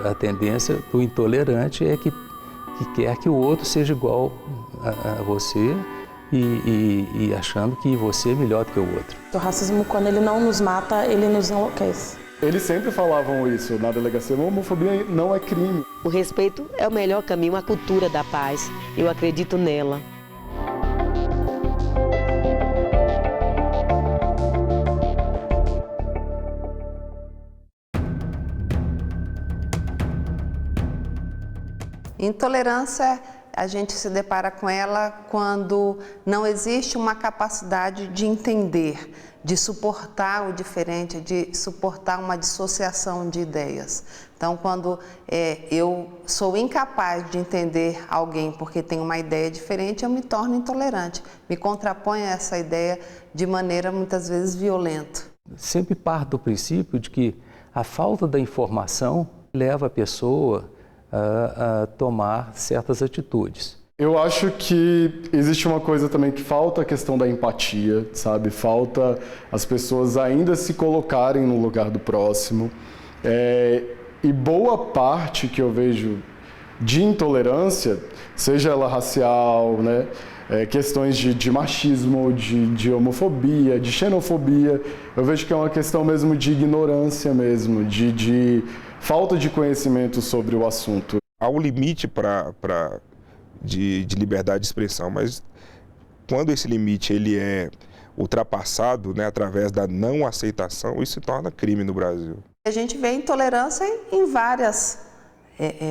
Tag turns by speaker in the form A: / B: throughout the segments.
A: A tendência do intolerante é que quer que o outro seja igual a você e achando que você é melhor do que o outro.
B: O racismo, quando ele não nos mata, ele nos enlouquece.
C: Eles sempre falavam isso na delegacia, a homofobia não é crime.
D: O respeito é o melhor caminho, a cultura da paz. Eu acredito nela.
E: Intolerância, a gente se depara com ela quando não existe uma capacidade de entender, de suportar o diferente, de suportar uma dissociação de ideias. Então, quando eu sou incapaz de entender alguém porque tem uma ideia diferente, eu me torno intolerante, me contraponho a essa ideia de maneira muitas vezes violenta.
A: Sempre parto do princípio de que a falta da informação leva a pessoa a tomar certas atitudes.
C: Eu acho que existe uma coisa também que falta a questão da empatia, sabe? Falta as pessoas ainda se colocarem no lugar do próximo. E boa parte que eu vejo de intolerância, seja ela racial, né? Questões de machismo, de homofobia, de xenofobia, eu vejo que é uma questão mesmo de ignorância mesmo, de falta de conhecimento sobre o assunto.
F: Há um limite de liberdade de expressão, mas quando esse limite ele é ultrapassado, né, através da não aceitação, isso se torna crime no Brasil.
E: A gente vê intolerância em várias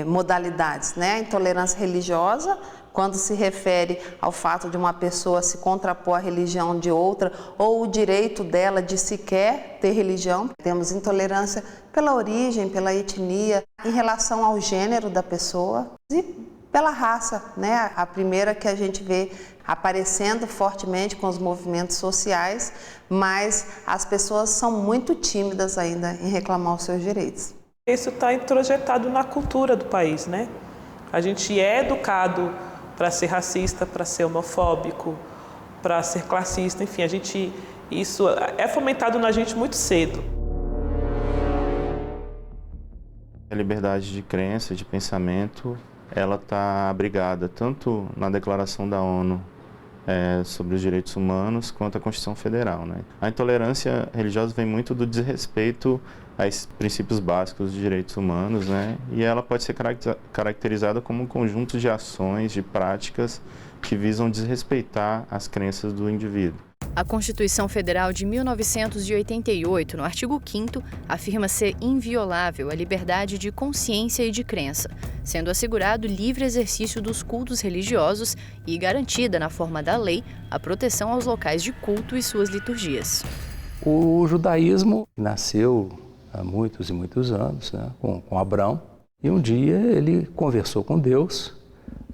E: modalidades, né? A intolerância religiosa, quando se refere ao fato de uma pessoa se contrapor à religião de outra ou o direito dela de sequer ter religião. Temos intolerância pela origem, pela etnia, em relação ao gênero da pessoa e pela raça, né? A primeira que a gente vê aparecendo fortemente com os movimentos sociais, mas as pessoas são muito tímidas ainda em reclamar os seus direitos.
G: Isso está introjetado na cultura do país, né? A gente é educado para ser racista, para ser homofóbico, para ser classista, enfim, isso é fomentado na gente muito cedo.
H: A liberdade de crença, de pensamento, ela está abrigada tanto na Declaração da ONU sobre os Direitos Humanos quanto a Constituição Federal, né? A intolerância religiosa vem muito do desrespeito a esses princípios básicos de direitos humanos, né? E ela pode ser caracterizada como um conjunto de ações, de práticas que visam desrespeitar as crenças do indivíduo.
I: A Constituição Federal de 1988, no artigo 5º, afirma ser inviolável a liberdade de consciência e de crença, sendo assegurado livre exercício dos cultos religiosos e garantida, na forma da lei, a proteção aos locais de culto e suas liturgias.
A: O judaísmo nasceu há muitos e muitos anos, né, com Abraão, e um dia ele conversou com Deus,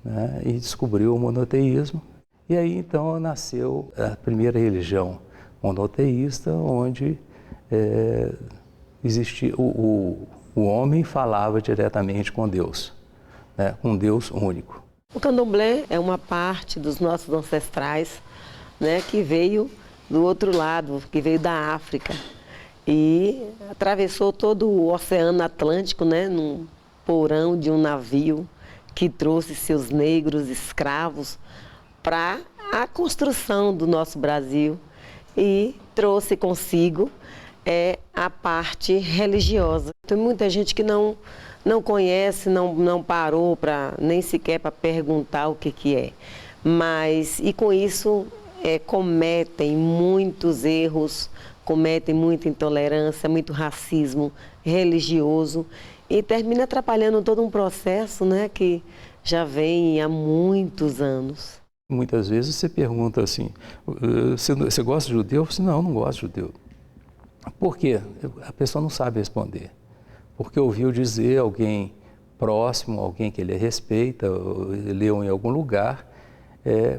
A: né, e descobriu o monoteísmo. E aí, então, nasceu a primeira religião monoteísta, onde existia o homem falava diretamente com Deus, né, um Deus único.
D: O candomblé é uma parte dos nossos ancestrais, né, que veio do outro lado, que veio da África e atravessou todo o Oceano Atlântico, né, num porão de um navio que trouxe seus negros escravos para a construção do nosso Brasil e trouxe consigo a parte religiosa. Tem muita gente que não conhece, não parou nem sequer para perguntar o que é. Mas, e com isso, cometem muitos erros, cometem muita intolerância, muito racismo religioso e termina atrapalhando todo um processo, né, que já vem há muitos anos.
A: Muitas vezes você pergunta assim, você gosta de judeu? Eu falo assim, não gosto de judeu. Por quê? A pessoa não sabe responder. Porque ouviu dizer alguém próximo, alguém que ele respeita, leu em algum lugar,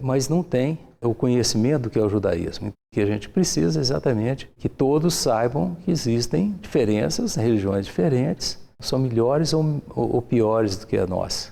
A: mas não tem o conhecimento do que é o judaísmo. O que a gente precisa exatamente que todos saibam que existem diferenças, religiões diferentes, são melhores ou piores do que a nossa.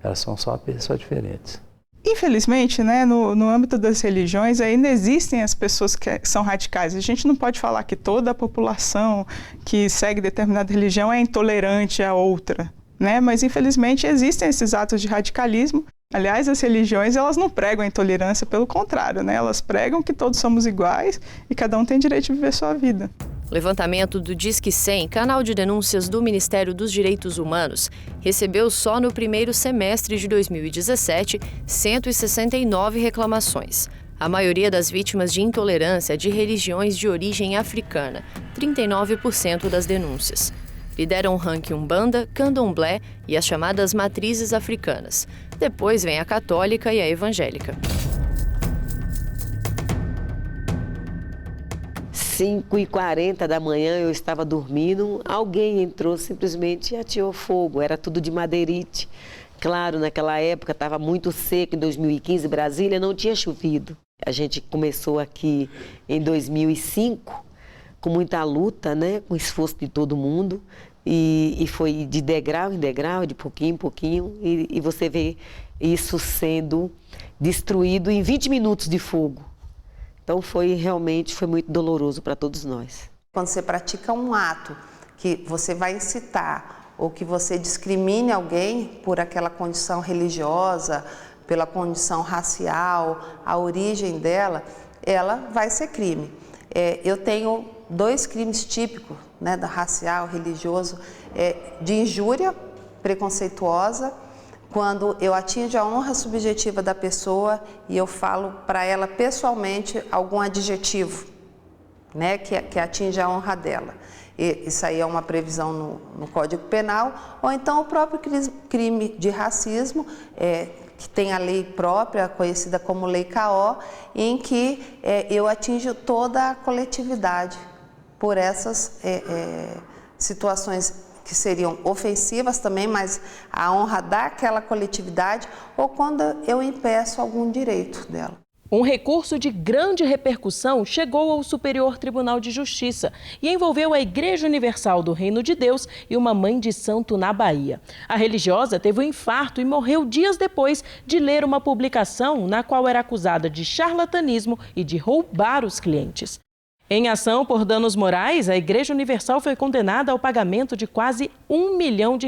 A: Elas são só diferentes.
J: Infelizmente, né, no âmbito das religiões, ainda existem as pessoas que são radicais. A gente não pode falar que toda a população que segue determinada religião é intolerante à outra, né? Mas, infelizmente, existem esses atos de radicalismo. Aliás, as religiões, elas não pregam a intolerância, pelo contrário, né? Elas pregam que todos somos iguais e cada um tem direito de viver sua vida.
I: O levantamento do Disque 100, canal de denúncias do Ministério dos Direitos Humanos, recebeu só no primeiro semestre de 2017 169 reclamações. A maioria das vítimas de intolerância é de religiões de origem africana, 39% das denúncias. Lideram o ranking Umbanda, Candomblé e as chamadas matrizes africanas. Depois vem a católica e a evangélica.
D: 5h40 da manhã eu estava dormindo, alguém entrou simplesmente e ateou fogo, era tudo de madeirite. Claro, naquela época estava muito seco, em 2015 Brasília não tinha chovido. A gente começou aqui em 2005 com muita luta, né, com esforço de todo mundo e foi de degrau em degrau, de pouquinho em pouquinho e você vê isso sendo destruído em 20 minutos de fogo. Então realmente foi muito doloroso para todos nós.
E: Quando você pratica um ato que você vai incitar ou que você discrimine alguém por aquela condição religiosa, pela condição racial, a origem dela, ela vai ser crime. Eu tenho 2 crimes típicos, né, da racial, religioso, de injúria preconceituosa, quando eu atinjo a honra subjetiva da pessoa e eu falo para ela pessoalmente algum adjetivo, né, que atinge a honra dela. Isso aí é uma previsão no Código Penal, ou então o próprio crime de racismo, que tem a lei própria, conhecida como Lei K.O., em que eu atinjo toda a coletividade por essas situações que seriam ofensivas também, mas a honra daquela coletividade, ou quando eu impeço algum direito dela.
K: Um recurso de grande repercussão chegou ao Superior Tribunal de Justiça e envolveu a Igreja Universal do Reino de Deus e uma mãe de santo na Bahia. A religiosa teve um infarto e morreu dias depois de ler uma publicação na qual era acusada de charlatanismo e de roubar os clientes. Em ação por danos morais, a Igreja Universal foi condenada ao pagamento de quase R$1 milhão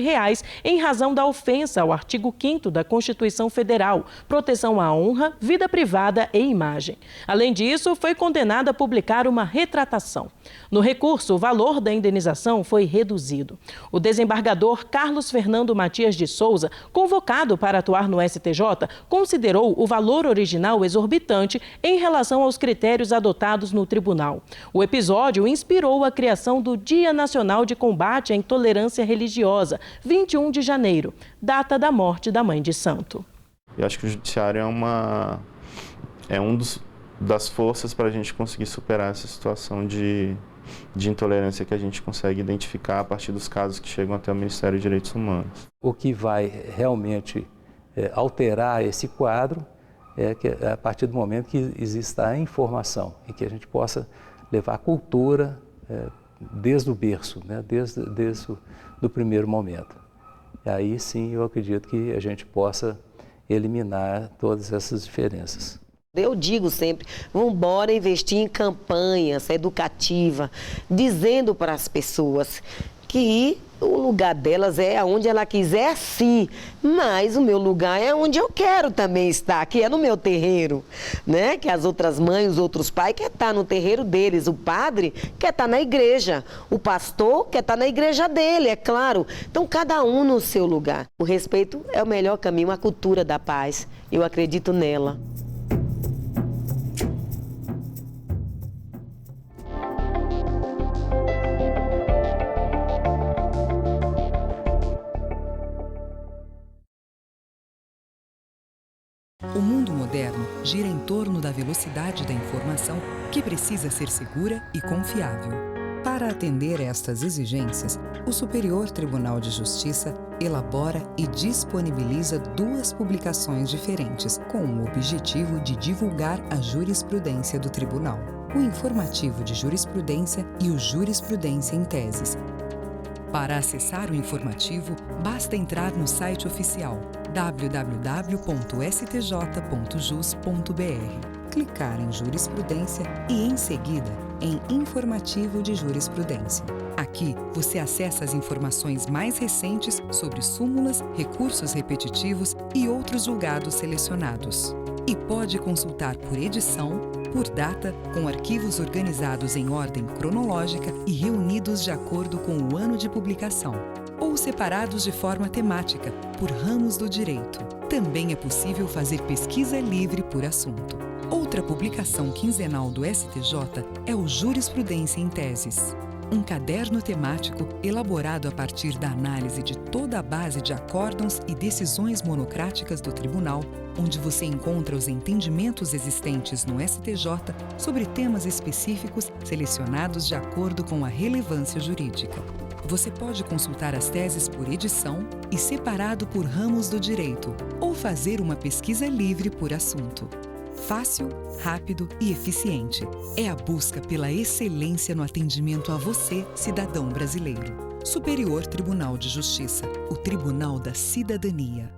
K: em razão da ofensa ao artigo 5º da Constituição Federal, proteção à honra, vida privada e imagem. Além disso, foi condenada a publicar uma retratação. No recurso, o valor da indenização foi reduzido. O desembargador Carlos Fernando Matias de Souza, convocado para atuar no STJ, considerou o valor original exorbitante em relação aos critérios adotados no tribunal. O episódio inspirou a criação do Dia Nacional de Combate à Intolerância Religiosa, 21 de janeiro, data da morte da mãe de santo.
H: Eu acho que o judiciário é das forças para a gente conseguir superar essa situação de intolerância que a gente consegue identificar a partir dos casos que chegam até o Ministério dos Direitos Humanos.
A: O que vai realmente alterar esse quadro é que a partir do momento que exista a informação e que a gente possa levar a cultura desde o berço, né? desde o primeiro momento. E aí sim eu acredito que a gente possa eliminar todas essas diferenças.
D: Eu digo sempre, vamos embora investir em campanhas educativas, dizendo para as pessoas que o lugar delas é onde ela quiser, sim, mas o meu lugar é onde eu quero também estar, que é no meu terreiro, né? Que as outras mães, os outros pais querem estar no terreiro deles, o padre quer estar na igreja, o pastor quer estar na igreja dele, é claro. Então, cada um no seu lugar. O respeito é o melhor caminho, a cultura da paz, eu acredito nela.
L: O mundo moderno gira em torno da velocidade da informação que precisa ser segura e confiável. Para atender estas exigências, o Superior Tribunal de Justiça elabora e disponibiliza 2 publicações diferentes com o objetivo de divulgar a jurisprudência do Tribunal: o Informativo de Jurisprudência e o Jurisprudência em Teses. Para acessar o informativo, basta entrar no site oficial www.stj.jus.br, clicar em Jurisprudência e, em seguida, em Informativo de Jurisprudência. Aqui, você acessa as informações mais recentes sobre súmulas, recursos repetitivos e outros julgados selecionados. E pode consultar por edição, por data, com arquivos organizados em ordem cronológica e reunidos de acordo com o ano de publicação, ou separados de forma temática, por ramos do direito. Também é possível fazer pesquisa livre por assunto. Outra publicação quinzenal do STJ é o Jurisprudência em Teses, um caderno temático elaborado a partir da análise de toda a base de acórdãos e decisões monocráticas do Tribunal, onde você encontra os entendimentos existentes no STJ sobre temas específicos selecionados de acordo com a relevância jurídica. Você pode consultar as teses por edição e separado por ramos do direito, ou fazer uma pesquisa livre por assunto. Fácil, rápido e eficiente. É a busca pela excelência no atendimento a você, cidadão brasileiro. Superior Tribunal de Justiça, o Tribunal da Cidadania.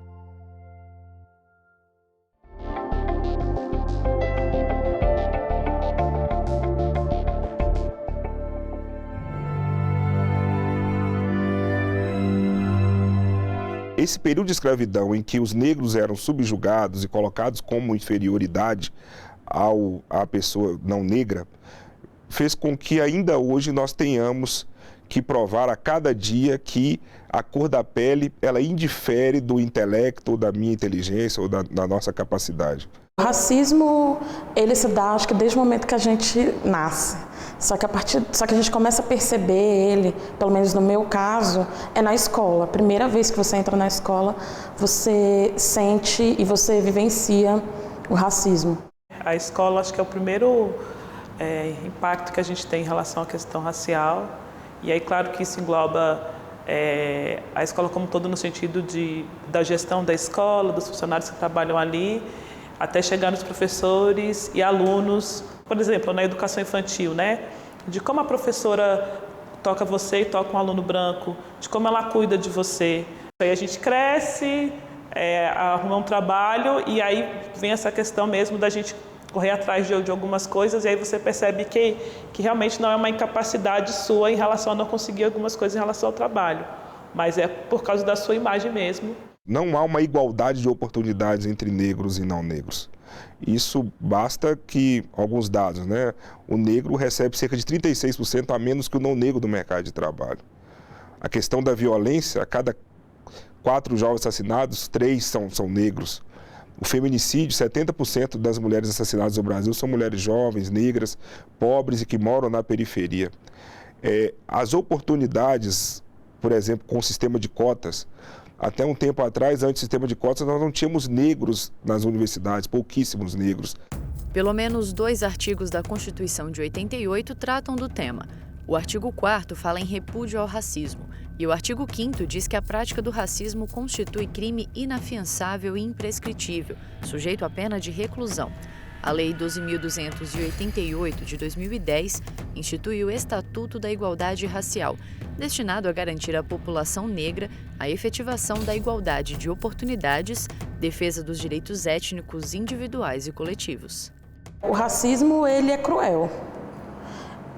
F: Esse período de escravidão em que os negros eram subjugados e colocados como inferioridade à pessoa não negra, fez com que ainda hoje nós tenhamos que provar a cada dia que a cor da pele ela indifere do intelecto, ou da minha inteligência, ou da nossa capacidade.
B: O racismo, ele se dá, acho que desde o momento que a gente nasce. Só que a gente começa a perceber ele, pelo menos no meu caso, é na escola. A primeira vez que você entra na escola, você sente e você vivencia o racismo.
G: A escola, acho que é o primeiro impacto que a gente tem em relação à questão racial. E aí, claro que isso engloba a escola como um todo, no sentido da gestão da escola, dos funcionários que trabalham ali, até chegar nos professores e alunos. Por exemplo, na educação infantil, né? De como a professora toca você e toca um aluno branco, de como ela cuida de você. Aí a gente cresce, arruma um trabalho e aí vem essa questão mesmo da gente correr atrás de algumas coisas, e aí você percebe que realmente não é uma incapacidade sua em relação a não conseguir algumas coisas em relação ao trabalho, mas é por causa da sua imagem mesmo.
F: Não há uma igualdade de oportunidades entre negros e não negros. Isso basta que, alguns dados, né? O negro recebe cerca de 36% a menos que o não negro do mercado de trabalho. A questão da violência, a cada 4 jovens assassinados, 3 são negros. O feminicídio, 70% das mulheres assassinadas no Brasil são mulheres jovens, negras, pobres e que moram na periferia. As oportunidades, por exemplo, com o sistema de cotas, até um tempo atrás, antes do sistema de cotas, nós não tínhamos negros nas universidades, pouquíssimos negros.
I: Pelo menos 2 artigos da Constituição de 88 tratam do tema. O artigo 4º fala em repúdio ao racismo e o artigo 5º diz que a prática do racismo constitui crime inafiançável e imprescritível, sujeito à pena de reclusão. A Lei 12.288 de 2010 institui o Estatuto da Igualdade Racial, destinado a garantir à população negra a efetivação da igualdade de oportunidades, defesa dos direitos étnicos individuais e coletivos.
B: O racismo, ele é cruel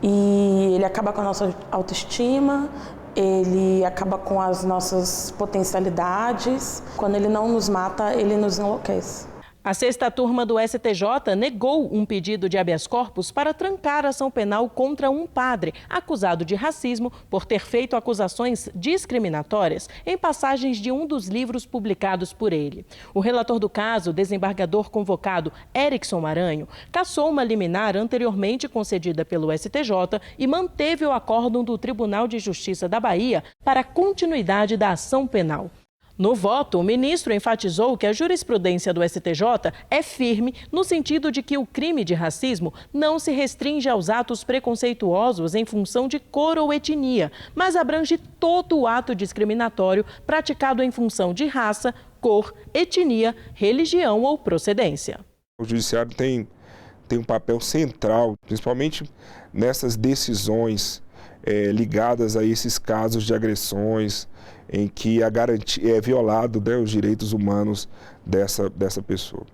B: e ele acaba com a nossa autoestima, ele acaba com as nossas potencialidades. Quando ele não nos mata, ele nos enlouquece.
K: A 6ª turma do STJ negou um pedido de habeas corpus para trancar ação penal contra um padre acusado de racismo por ter feito acusações discriminatórias em passagens de um dos livros publicados por ele. O relator do caso, desembargador convocado Erickson Maranho, cassou uma liminar anteriormente concedida pelo STJ e manteve o acórdão do Tribunal de Justiça da Bahia para a continuidade da ação penal. No voto, o ministro enfatizou que a jurisprudência do STJ é firme no sentido de que o crime de racismo não se restringe aos atos preconceituosos em função de cor ou etnia, mas abrange todo o ato discriminatório praticado em função de raça, cor, etnia, religião ou procedência.
F: O judiciário tem um papel central, principalmente nessas decisões ligadas a esses casos de agressões em que é violado, né, os direitos humanos dessa pessoa.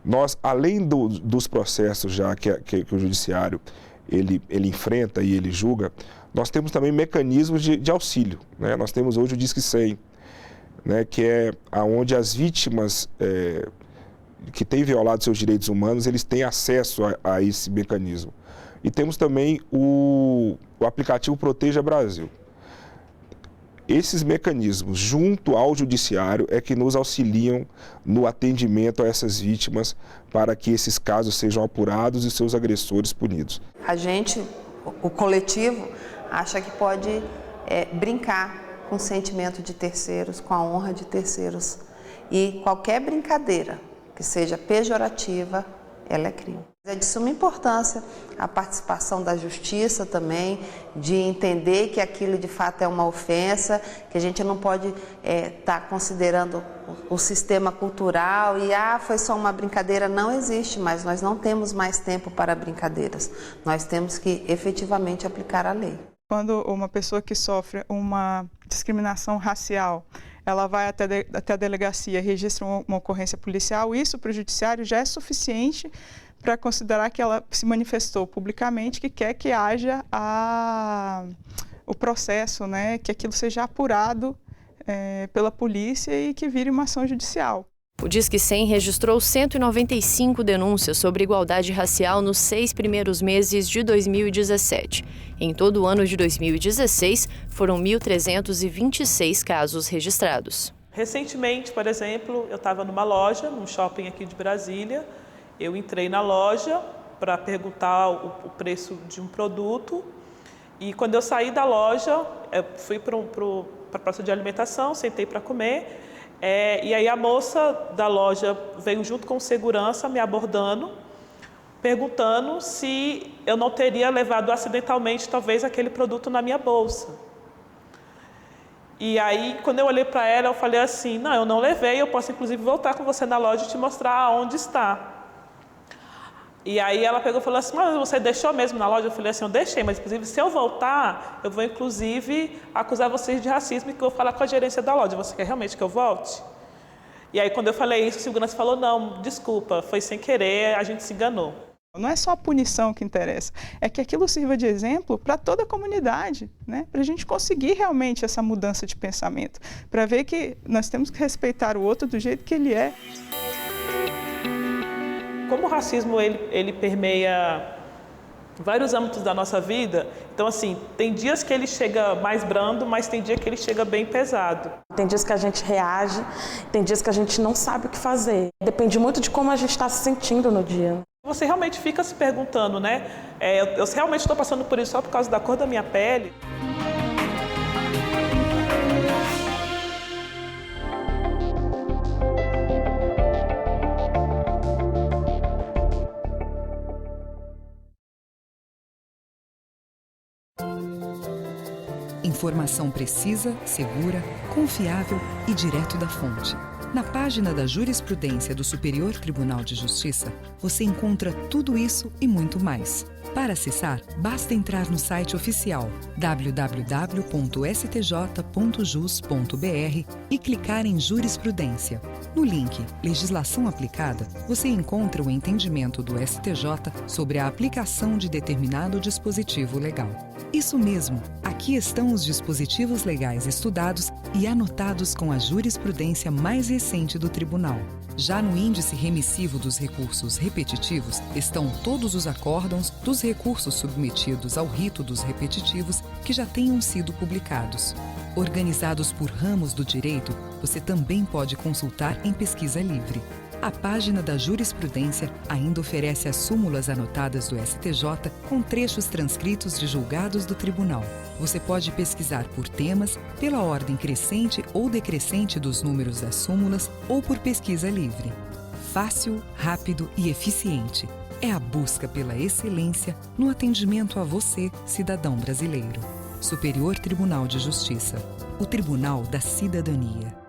F: Nós, além dos processos já que o judiciário ele enfrenta e ele julga, nós temos também mecanismos de auxílio, né? Nós temos hoje o Disque 100, né, que é onde as vítimas que têm violado seus direitos humanos, eles têm acesso a esse mecanismo. E temos também o aplicativo Proteja Brasil. Esses mecanismos, junto ao judiciário, é que nos auxiliam no atendimento a essas vítimas para que esses casos sejam apurados e seus agressores punidos.
E: A gente, o coletivo, acha que pode brincar com o sentimento de terceiros, com a honra de terceiros. E qualquer brincadeira que seja pejorativa, ela é crime. É de suma importância a participação da justiça também, de entender que aquilo de fato é uma ofensa, que a gente não pode estar considerando o sistema cultural e foi só uma brincadeira. Não existe, mas nós não temos mais tempo para brincadeiras. Nós temos que efetivamente aplicar a lei.
J: Quando uma pessoa que sofre uma discriminação racial, ela vai até a delegacia, registra uma ocorrência policial, isso para o judiciário já é suficiente para considerar que ela se manifestou publicamente, que quer que haja o processo, né, que aquilo seja apurado pela polícia e que vire uma ação judicial.
I: O Disque 100 registrou 195 denúncias sobre igualdade racial nos 6 primeiros meses de 2017. Em todo o ano de 2016, foram 1.326 casos registrados.
G: Recentemente, por exemplo, eu estava numa loja, num shopping aqui de Brasília. Eu entrei na loja para perguntar o preço de um produto e quando eu saí da loja, eu fui para a praça de alimentação, sentei para comer. E aí a moça da loja veio junto com o segurança me abordando, perguntando se eu não teria levado acidentalmente talvez aquele produto na minha bolsa. E aí quando eu olhei para ela, eu falei assim, não, eu não levei, eu posso inclusive voltar com você na loja e te mostrar onde está. E aí ela pegou e falou assim, mas você deixou mesmo na loja? Eu falei assim, eu deixei, mas inclusive se eu voltar, eu vou inclusive acusar vocês de racismo e que eu vou falar com a gerência da loja. Você quer realmente que eu volte? E aí quando eu falei isso, o segurança falou, não, desculpa, foi sem querer, a gente se enganou.
J: Não é só a punição que interessa, é que aquilo sirva de exemplo para toda a comunidade, né? Para a gente conseguir realmente essa mudança de pensamento, para ver que nós temos que respeitar o outro do jeito que ele é.
G: Como o racismo ele permeia vários âmbitos da nossa vida, então assim, tem dias que ele chega mais brando, mas tem dia que ele chega bem pesado.
B: Tem dias que a gente reage, tem dias que a gente não sabe o que fazer. Depende muito de como a gente está se sentindo no dia.
G: Você realmente fica se perguntando, né? Eu realmente estou passando por isso só por causa da cor da minha pele?
L: Informação precisa, segura, confiável e direto da fonte. Na página da Jurisprudência do Superior Tribunal de Justiça, você encontra tudo isso e muito mais. Para acessar, basta entrar no site oficial www.stj.jus.br e clicar em Jurisprudência. No link Legislação Aplicada, você encontra o entendimento do STJ sobre a aplicação de determinado dispositivo legal. Isso mesmo, aqui estão os dispositivos legais estudados e anotados com a jurisprudência mais recente do Tribunal. Já no índice remissivo dos recursos repetitivos estão todos os acórdãos dos recursos submetidos ao rito dos repetitivos que já tenham sido publicados. Organizados por ramos do direito, você também pode consultar em pesquisa livre. A página da Jurisprudência ainda oferece as súmulas anotadas do STJ com trechos transcritos de julgados do Tribunal. Você pode pesquisar por temas, pela ordem crescente ou decrescente dos números das súmulas ou por pesquisa livre. Fácil, rápido e eficiente. É a busca pela excelência no atendimento a você, cidadão brasileiro. Superior Tribunal de Justiça. O Tribunal da Cidadania.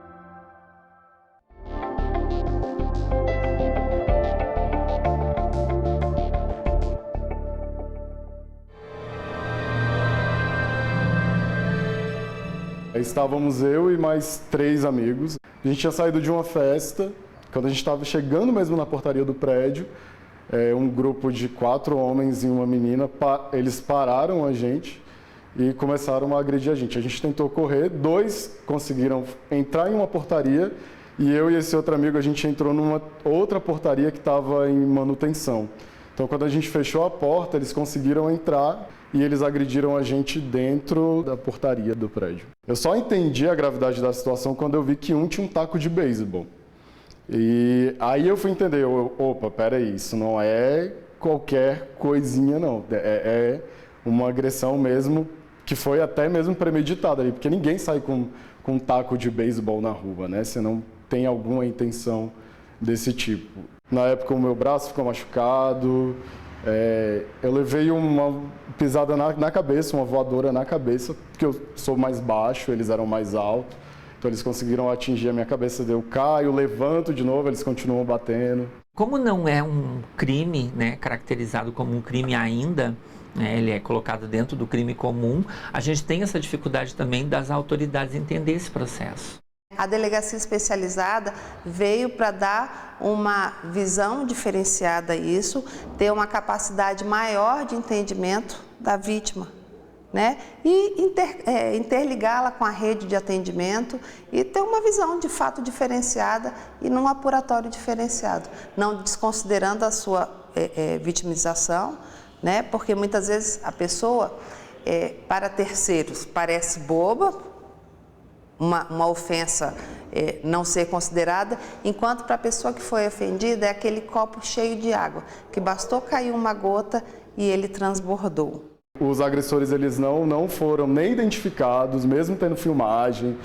C: Estávamos eu e mais 3 amigos. A gente tinha saído de uma festa. Quando a gente estava chegando mesmo na portaria do prédio, um grupo de 4 homens e uma menina, eles pararam a gente e começaram a agredir a gente. A gente tentou correr, 2 conseguiram entrar em uma portaria e eu e esse outro amigo, a gente entrou numa outra portaria que estava em manutenção. Então, quando a gente fechou a porta, eles conseguiram entrar e eles agrediram a gente dentro da portaria do prédio. Eu só entendi a gravidade da situação quando eu vi que um tinha um taco de beisebol. E aí eu fui entender, opa, peraí, isso não é qualquer coisinha não, é uma agressão mesmo, que foi até mesmo premeditada ali, porque ninguém sai com um taco de beisebol na rua, né, se não tem alguma intenção desse tipo. Na época o meu braço ficou machucado, eu levei uma pisada na cabeça, uma voadora na cabeça, porque eu sou mais baixo, eles eram mais altos. Então eles conseguiram atingir a minha cabeça, eu caio, levanto de novo, eles continuam batendo.
M: Como não é um crime, né, caracterizado como um crime ainda, né, ele é colocado dentro do crime comum, a gente tem essa dificuldade também das autoridades entender esse processo.
E: A delegacia especializada veio para dar uma visão diferenciada a isso, ter uma capacidade maior de entendimento da vítima, né? E interligá-la com a rede de atendimento e ter uma visão de fato diferenciada e num apuratório diferenciado, não desconsiderando a sua vitimização, né? Porque muitas vezes a pessoa, para terceiros, parece boba, uma ofensa não ser considerada, enquanto para a pessoa que foi ofendida é aquele copo cheio de água, que bastou cair uma gota e ele transbordou.
C: Os agressores, eles não foram nem identificados, mesmo tendo filmagem,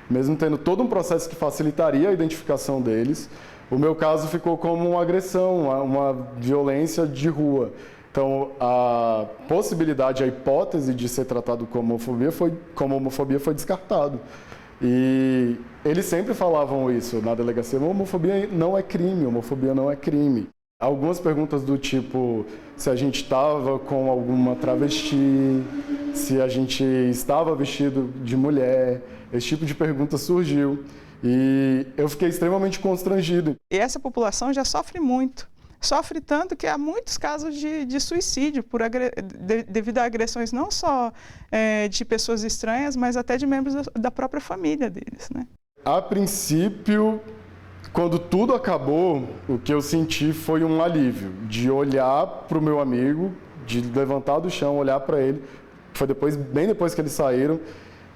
C: mesmo tendo todo um processo que facilitaria a identificação deles. O meu caso ficou como uma agressão, uma violência de rua. Então, a possibilidade, a hipótese de ser tratado como homofobia foi descartado. E eles sempre falavam isso na delegacia: homofobia não é crime, homofobia não é crime. Algumas perguntas do tipo se a gente estava com alguma travesti, se a gente estava vestido de mulher, esse tipo de pergunta surgiu e eu fiquei extremamente constrangido.
J: E essa população já sofre muito, sofre tanto que há muitos casos de suicídio devido a agressões não só de pessoas estranhas, mas até de membros da própria família deles, né?
C: A princípio, quando tudo acabou, o que eu senti foi um alívio, de olhar para o meu amigo, de levantar do chão, olhar para ele, foi bem depois que eles saíram,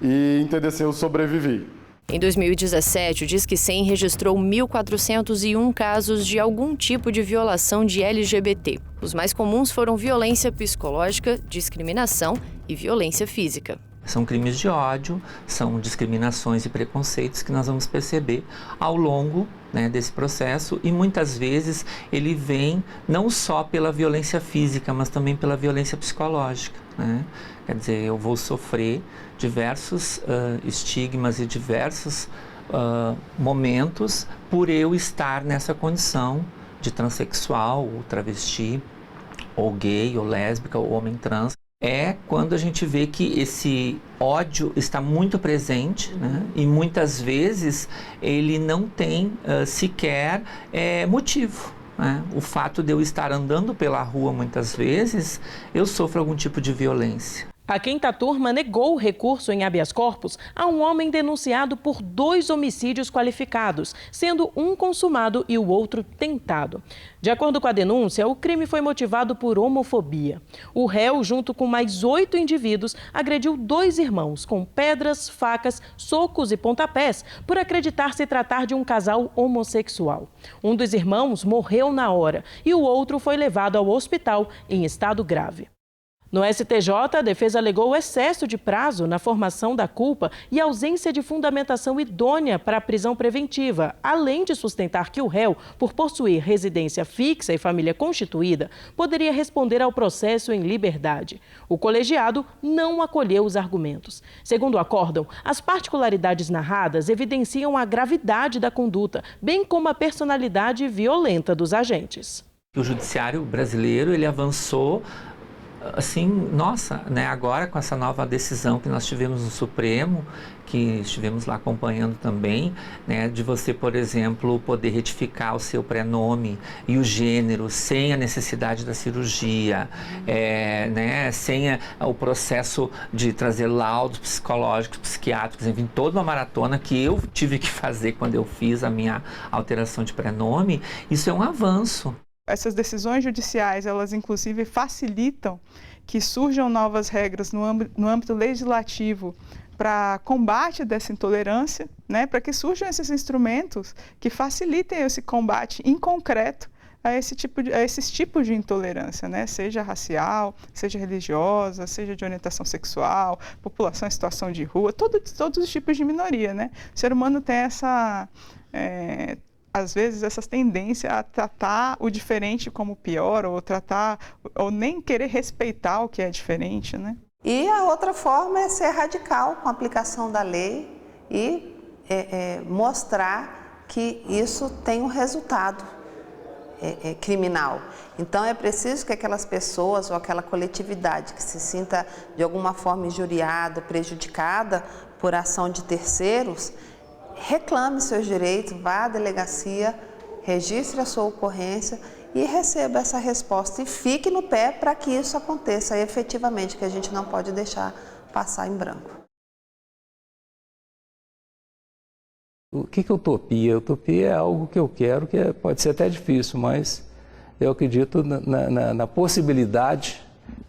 C: e entender assim, eu sobrevivi.
I: Em 2017, o Disque 100 registrou 1.401 casos de algum tipo de violação de LGBT. Os mais comuns foram violência psicológica, discriminação e violência física.
M: São crimes de ódio, são discriminações e preconceitos que nós vamos perceber ao longo, né, desse processo, e muitas vezes ele vem não só pela violência física, mas também pela violência psicológica, né? Quer dizer, eu vou sofrer diversos estigmas e diversos momentos por eu estar nessa condição de transexual, ou travesti, ou gay, ou lésbica, ou homem trans. É quando a gente vê que esse ódio está muito presente, né? E muitas vezes ele não tem sequer motivo, né? O fato de eu estar andando pela rua muitas vezes, eu sofro algum tipo de violência.
K: A quinta turma negou o recurso em habeas corpus a um homem denunciado por 2 homicídios qualificados, sendo um consumado e o outro tentado. De acordo com a denúncia, o crime foi motivado por homofobia. O réu, junto com mais 8 indivíduos, agrediu 2 irmãos com pedras, facas, socos e pontapés por acreditar se tratar de um casal homossexual. Um dos irmãos morreu na hora e o outro foi levado ao hospital em estado grave. No STJ, a defesa alegou o excesso de prazo na formação da culpa e ausência de fundamentação idônea para a prisão preventiva, além de sustentar que o réu, por possuir residência fixa e família constituída, poderia responder ao processo em liberdade. O colegiado não acolheu os argumentos. Segundo o acórdão, as particularidades narradas evidenciam a gravidade da conduta, bem como a personalidade violenta dos agentes.
M: O judiciário brasileiro ele avançou assim, nossa, né, agora com essa nova decisão que nós tivemos no Supremo, que estivemos lá acompanhando também, né, de você, por exemplo, poder retificar o seu prenome e o gênero sem a necessidade da cirurgia, né, sem o processo de trazer laudos psicológicos, psiquiátricos, enfim, toda uma maratona que eu tive que fazer quando eu fiz a minha alteração de prenome. Isso é um avanço.
J: Essas decisões judiciais, elas inclusive facilitam que surjam novas regras no âmbito legislativo para combate dessa intolerância, né? Para que surjam esses instrumentos que facilitem esse combate em concreto a esses tipos de intolerância, né? Seja racial, seja religiosa, seja de orientação sexual, população em situação de rua, todos os tipos de minoria, né? O ser humano tem às vezes, essa tendência a tratar o diferente como pior, ou nem querer respeitar o que é diferente, né?
E: E a outra forma é ser radical com a aplicação da lei e mostrar que isso tem um resultado criminal. Então é preciso que aquelas pessoas ou aquela coletividade que se sinta de alguma forma injuriada, prejudicada por ação de terceiros, reclame seus direitos, vá à delegacia, registre a sua ocorrência e receba essa resposta e fique no pé para que isso aconteça efetivamente, que a gente não pode deixar passar em branco.
A: O que é utopia? Utopia é algo que eu quero, que pode ser até difícil, mas eu acredito na possibilidade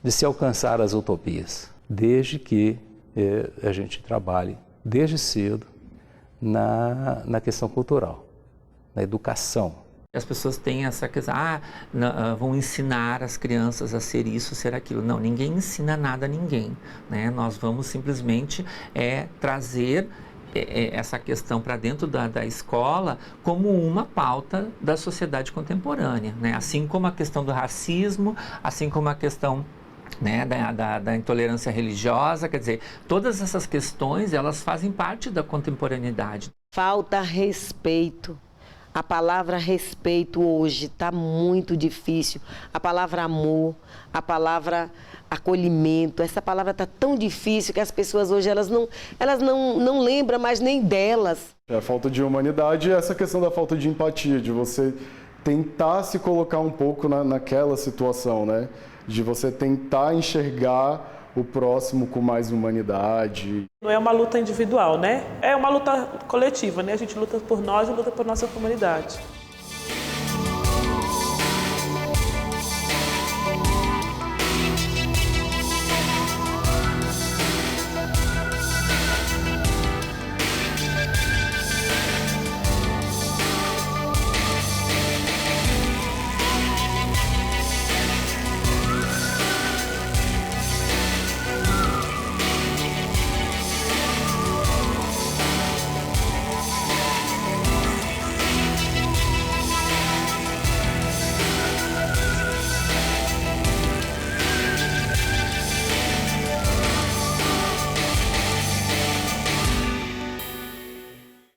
A: de se alcançar as utopias, desde que a gente trabalhe desde cedo na questão cultural, na educação.
M: As pessoas têm essa questão, vão ensinar as crianças a ser isso, ser aquilo. Não, ninguém ensina nada a ninguém, né? Nós vamos simplesmente trazer essa questão para dentro da escola como uma pauta da sociedade contemporânea, né? Assim como a questão do racismo, assim como a questão, né, da intolerância religiosa, quer dizer, todas essas questões, elas fazem parte da contemporaneidade.
D: Falta respeito. A palavra respeito hoje está muito difícil. A palavra amor, a palavra acolhimento, essa palavra está tão difícil que as pessoas hoje elas não lembram mais nem delas.
C: A falta de humanidade é essa questão da falta de empatia, de você tentar se colocar um pouco naquela situação, né? De você tentar enxergar o próximo com mais humanidade.
G: Não é uma luta individual, né? É uma luta coletiva, né? A gente luta por nós e luta por nossa comunidade.